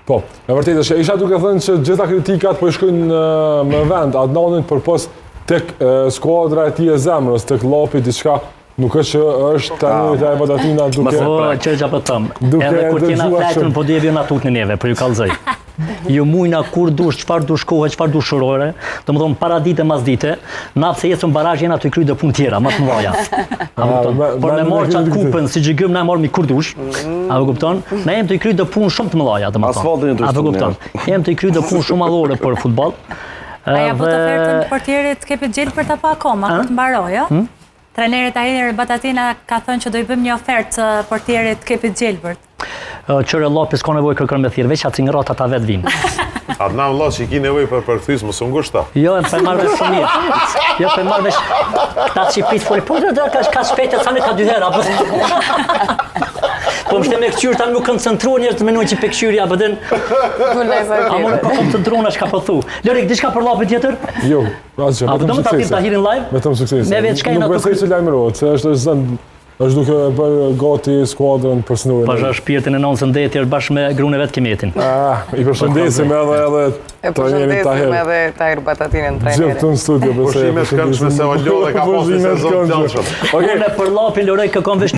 Po, e vërtetë është, isha duke thënë që gjitha kritikat po i shkojnë me vend, Adnanit përpos tek skuadra e tij e zemrës, tek Llapi diçka nuk është që është tani te Batatina duke. Po çfarë po them. Edhe kur kena fletën po devjen na tutni neve, po ju kallzoj. Ju mujna kur dush, çfarë dush kohë, çfarë dush orore, domethënë para dite mas dite, na pse ecën barazh jena të kryj do punë tjera, më të mëdha. Por me marr çat kupën si gjygëm na marrmi kur dush. A e kupton? Ne jemi të kryj do punë shumë të mëdha, domethënë. Asfaltin A e kupton? Jemi të kryj do punë shumë madhore për futboll. A ja po të ofertën të portierit Kepit Gjelbërt apo akoma, kur të mbaroj, jo? Treneri Tahir Batatina ka thënë që do i bëjmë një ofertë portierit Kepit Gjelbërt. Qëre Llapi s'ka nevojë kërkon me thirr, veç atë ngrat ata vet vinë. Adnan Llaçi i ki nevojë për përkthyes, mos u ngushta. Jo, më marr vesh shumë mirë. Jo, më marr vesh ta çipit fol, po do ka shpejtë tani ka 2 herë apo. Po më me këqyr tani nuk koncentruar njerëz të menojnë që pe këqyri apo den. A mund të koncentrohesh çka po thu. Lorik, diçka për Llapin tjetër? Jo, asgjë. Vetëm do të tapim Tahirin live? Vetëm sukses. Me vetë çka jena nuk besoj se lajmërohet, se është duke bërë gati skuadrën për sënurin. Pasha shpirtin e 98 bashkë me gruan e vet Kimetin. I përshëndesim edhe trajnerin Tahir. Edhe Tahir Batatinën trajnerin. Gjithë këtu në studio. Pushime të këndshme se o lodhe ka pasi sezon të gjallshëm. Unë për Llapin Lorek kërkon vesh